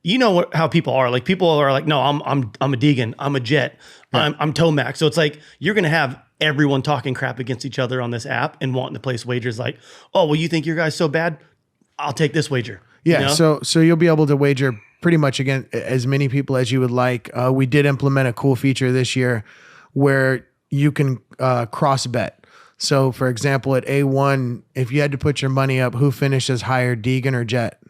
you know how people are. Like people are like, no, I'm a Deegan, I'm a Jett, I'm Tomac. So it's like you're gonna have everyone talking crap against each other on this app and wanting to place wagers. Like, oh, well, you think your guy's so bad? I'll take this wager. Yeah. You know? So you'll be able to wager pretty much again as many people as you would like. We did implement a cool feature this year where you can cross bet. So for example, at A1, if you had to put your money up, who finishes higher, Deegan or Jett?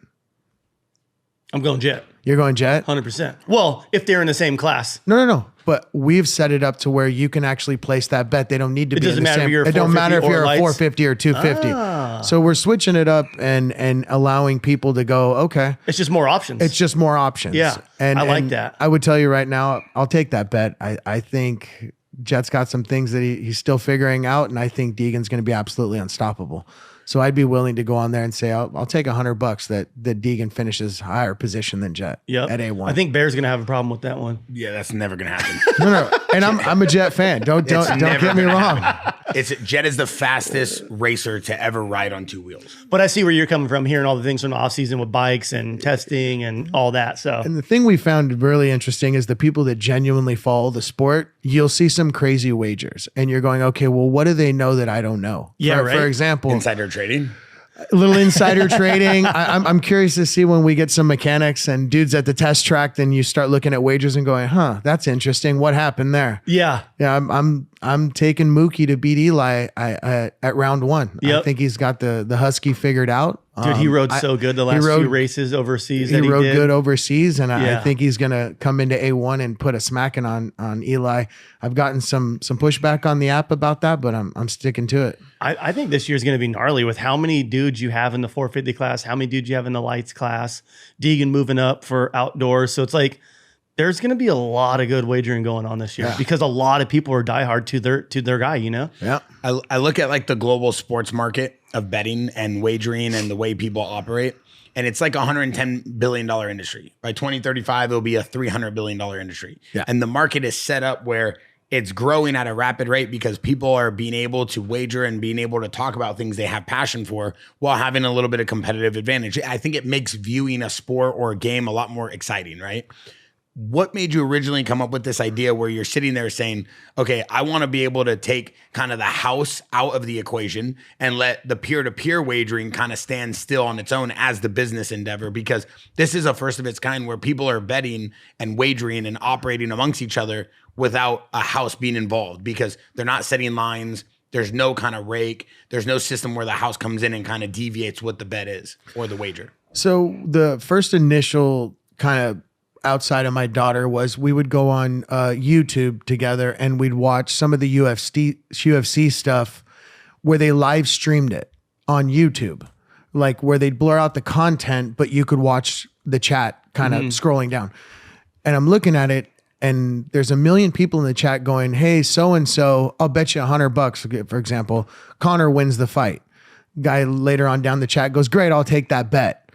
I'm going Jett. You're going Jett? 100%. Well, if they're in the same class. No. But we've set it up to where you can actually place that bet. They don't need to be in the same. It don't matter if you're a lights. 450 or 250. So we're switching it up and allowing people to go, okay. It's just more options. It's just more options. Yeah. And I like that. I would tell you right now, I'll take that bet. I think Jett's got some things that he's still figuring out. And I think Deegan's going to be absolutely unstoppable. So I'd be willing to go on there and say, I'll take $100 that Deegan finishes higher position than Jett at A1. I think Bear's going to have a problem with that one. Yeah, that's never going to happen. No. And I'm a Jett fan. Don't get me wrong. Jett is the fastest racer to ever ride on two wheels. But I see where you're coming from, hearing all the things from the off season with bikes and testing and all that. So, and the thing we found really interesting is the people that genuinely follow the sport, you'll see some crazy wagers and you're going, okay, well, what do they know that I don't know? Yeah, right. For example, Insider trading. A little insider trading. I'm curious to see when we get some mechanics and dudes at the test track, then you start looking at wagers and going, huh, that's interesting. What happened there? Yeah. I'm taking Mookie to beat Eli at round one. Yep. I think he's got the Husky figured out. Dude, he rode so good the last few races overseas. He rode good overseas, and I think he's going to come into A1 and put a smacking on Eli. I've gotten some pushback on the app about that, but I'm sticking to it. I think this year's going to be gnarly with how many dudes you have in the 450 class, how many dudes you have in the lights class, Deegan moving up for outdoors. So it's like there's going to be a lot of good wagering going on this year because a lot of people are diehard to their guy, you know? Yeah. I look at like the global sports market of betting and wagering and the way people operate, and it's like a $110 billion industry. By 2035, it'll be a $300 billion industry. Yeah. And the market is set up where it's growing at a rapid rate because people are being able to wager and being able to talk about things they have passion for while having a little bit of competitive advantage. I think it makes viewing a sport or a game a lot more exciting, right? What made you originally come up with this idea where you're sitting there saying, okay, I want to be able to take kind of the house out of the equation and let the peer-to-peer wagering kind of stand still on its own as the business endeavor? Because this is a first of its kind where people are betting and wagering and operating amongst each other without a house being involved because they're not setting lines. There's no kind of rake. There's no system where the house comes in and kind of deviates what the bet is or the wager. So the first initial kind of outside of my daughter was we would go on YouTube together and we'd watch some of the UFC stuff where they live streamed it on YouTube, like where they'd blur out the content, but you could watch the chat kind of scrolling down. And I'm looking at it and there's a million people in the chat going, hey, so-and-so, I'll bet you $100, for example, Connor wins the fight. Guy later on down the chat goes, great, I'll take that bet.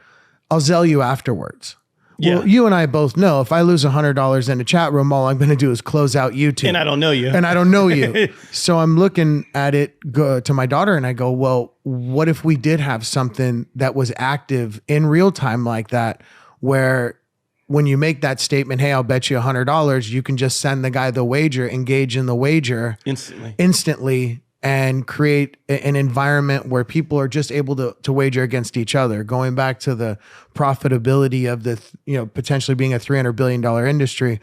I'll Zell you afterwards. Yeah. Well, you and I both know if I lose $100 in a chat room, all I'm going to do is close out YouTube. And I don't know you. So I'm looking at it to my daughter and I go, well, what if we did have something that was active in real time like that, where when you make that statement, hey, I'll bet you $100, you can just send the guy the wager, engage in the wager instantly and create an environment where people are just able to wager against each other. Going back to the profitability of the, potentially being a $300 billion industry.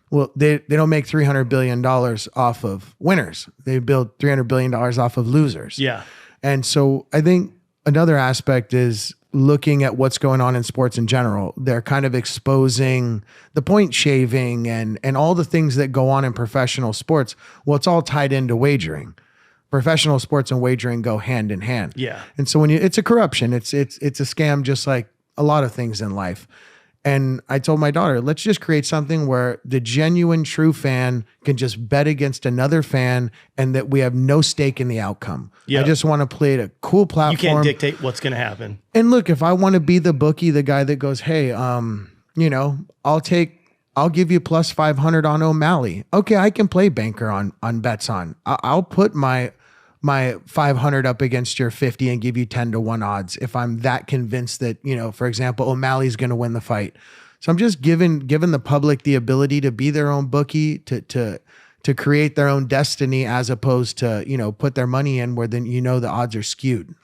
Well, they don't make $300 billion off of winners. They build $300 billion off of losers. Yeah. And so I think another aspect is looking at what's going on in sports in general. They're kind of exposing the point shaving and all the things that go on in professional sports. Well, it's all tied into wagering. Professional sports and wagering go hand in hand. Yeah. And so it's a corruption. It's a scam, just like a lot of things in life. And I told my daughter, let's just create something where the genuine true fan can just bet against another fan and that we have no stake in the outcome. Yep. I just want to play at a cool platform. You can't dictate what's going to happen. And look, if I want to be the bookie, the guy that goes, hey, I'll give you plus 500 on O'Malley. Okay, I can play banker on bets on. I'll put my 500 up against your 50 and give you 10 to 1 odds if I'm that convinced that, for example, O'Malley's going to win the fight. So I'm just giving the public the ability to be their own bookie, to create their own destiny, as opposed to, put their money in where then the odds are skewed.